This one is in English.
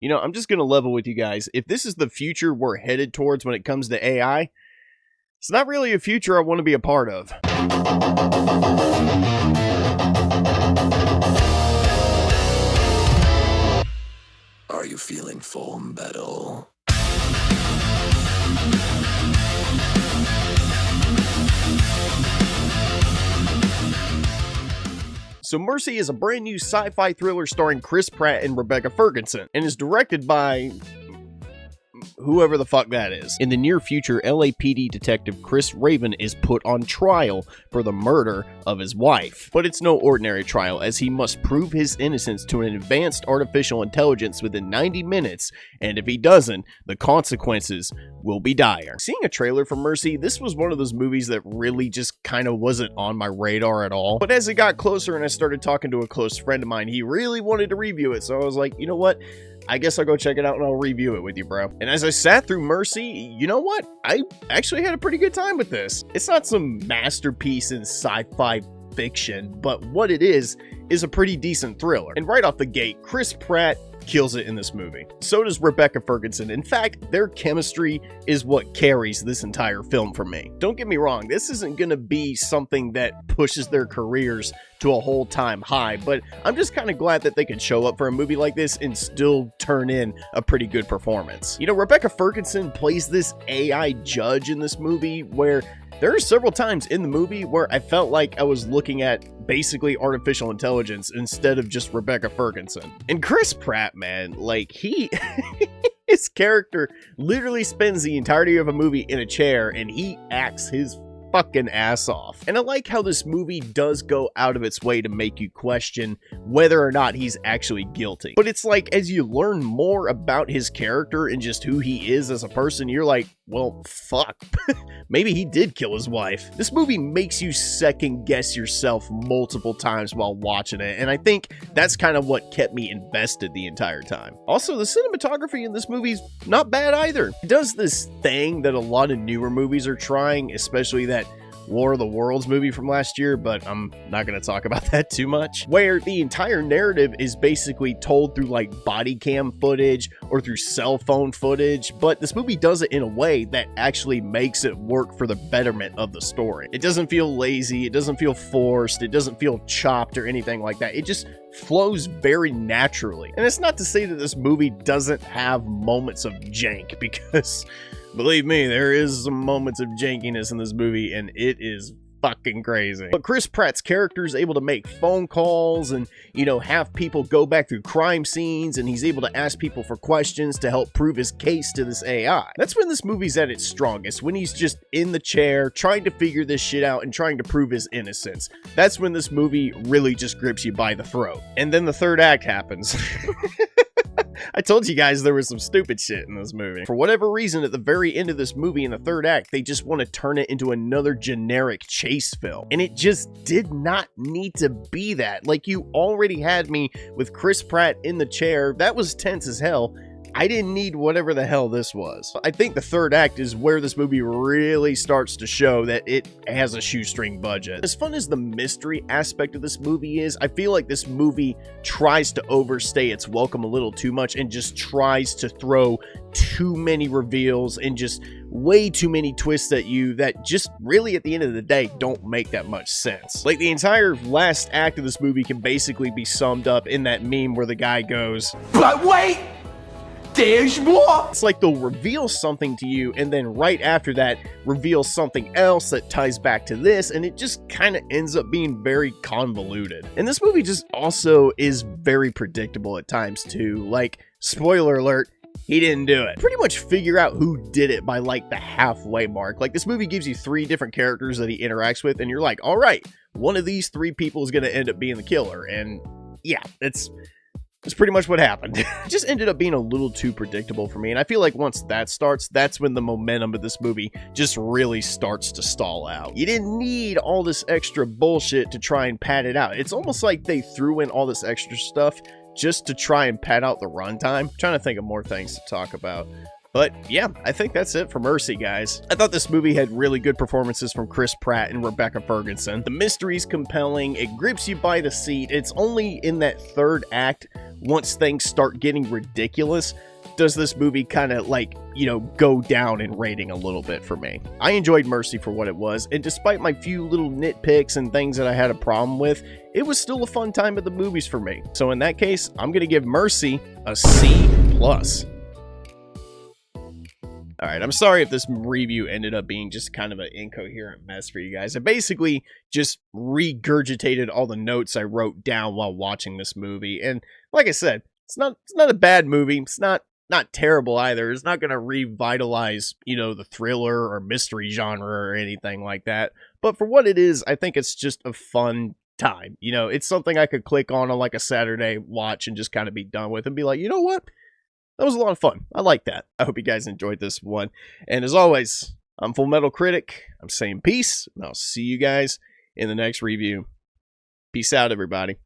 You know, I'm just going to level with you guys. If this is the future we're headed towards when it comes to AI, it's not really a future I want to be a part of. Are you feeling full metal? So Mercy is a brand new sci-fi thriller starring Chris Pratt and Rebecca Ferguson, and is directed by whoever the fuck that is. In the near future, LAPD detective Chris Raven is put on trial for the murder of his wife. But it's no ordinary trial, as he must prove his innocence to an advanced artificial intelligence within 90 minutes, and if he doesn't, the consequences will be dire. Seeing a trailer for Mercy, this was one of those movies that really just kind of wasn't on my radar at all. But as it got closer and I started talking to a close friend of mine, he really wanted to review it, so I was like, you know what? I guess I'll go check it out and I'll review it with you, bro. And as I sat through Mercy, you know what? I actually had a pretty good time with this. It's not some masterpiece in sci-fi fiction, but what it is a pretty decent thriller. And right off the gate, Chris Pratt kills it in this movie. So does Rebecca Ferguson. In fact, their chemistry is what carries this entire film for me. Don't get me wrong, this isn't gonna be something that pushes their careers to a whole time high, but I'm just kind of glad that they could show up for a movie like this and still turn in a pretty good performance. You know, Rebecca Ferguson plays this AI judge in this movie where there are several times in the movie where I felt like I was looking at basically artificial intelligence instead of just Rebecca Ferguson. And Chris Pratt, man, like his character literally spends the entirety of a movie in a chair and he acts his fucking ass off. And I like how this movie does go out of its way to make you question whether or not he's actually guilty. But it's like, as you learn more about his character and just who he is as a person, you're like, well, fuck. Maybe he did kill his wife. This movie makes you second guess yourself multiple times while watching it, and I think that's kind of what kept me invested the entire time. Also, the cinematography in this movie's not bad either. It does this thing that a lot of newer movies are trying, especially that War of the Worlds movie from last year, but I'm not going to talk about that too much, where the entire narrative is basically told through like body cam footage or through cell phone footage, but this movie does it in a way that actually makes it work for the betterment of the story. It doesn't feel lazy, it doesn't feel forced, it doesn't feel chopped or anything like that. It just flows very naturally. And it's not to say that this movie doesn't have moments of jank, because believe me, there is some moments of jankiness in this movie, and it is fucking crazy. But Chris Pratt's character is able to make phone calls and, you know, have people go back through crime scenes, and he's able to ask people for questions to help prove his case to this AI. That's when this movie's at its strongest, when he's just in the chair trying to figure this shit out and trying to prove his innocence. That's when this movie really just grips you by the throat. And then the third act happens. I told you guys there was some stupid shit in this movie. For whatever reason, at the very end of this movie in the third act, they just want to turn it into another generic chase film. And it just did not need to be that. Like, you already had me with Chris Pratt in the chair. That was tense as hell. I didn't need whatever the hell this was. I think the third act is where this movie really starts to show that it has a shoestring budget. As fun as the mystery aspect of this movie is, I feel like this movie tries to overstay its welcome a little too much and just tries to throw too many reveals and just way too many twists at you that just really at the end of the day don't make that much sense. Like, the entire last act of this movie can basically be summed up in that meme where the guy goes, "But wait! There's more!" It's like they'll reveal something to you and then right after that reveal something else that ties back to this, and it just kind of ends up being very convoluted. And this movie just also is very predictable at times too. Like, spoiler alert, he didn't do it. Pretty much figure out who did it by like the halfway mark. Like, this movie gives you 3 different characters that he interacts with, and you're like, all right, one of these 3 people is going to end up being the killer. And yeah, that's pretty much what happened. It just ended up being a little too predictable for me, and I feel like once that starts, that's when the momentum of this movie just really starts to stall out. You didn't need all this extra bullshit to try and pad it out. It's almost like they threw in all this extra stuff just to try and pad out the runtime. I'm trying to think of more things to talk about. But yeah, I think that's it for Mercy, guys. I thought this movie had really good performances from Chris Pratt and Rebecca Ferguson. The mystery's compelling, it grips you by the seat. It's only in that third act, once things start getting ridiculous, does this movie kind of like, you know, go down in rating a little bit for me. I enjoyed Mercy for what it was, and despite my few little nitpicks and things that I had a problem with, it was still a fun time at the movies for me. So in that case, I'm going to give Mercy a C+. Alright, I'm sorry if this review ended up being just kind of an incoherent mess for you guys. I basically just regurgitated all the notes I wrote down while watching this movie. And like I said, it's not a bad movie. It's not terrible either. It's not going to revitalize, you know, the thriller or mystery genre or anything like that. But for what it is, I think it's just a fun time. You know, it's something I could click on like a Saturday, watch, and just kind of be done with and be like, you know what? That was a lot of fun. I like that. I hope you guys enjoyed this one. And as always, I'm Full Metal Critic. I'm saying peace, and I'll see you guys in the next review. Peace out, everybody.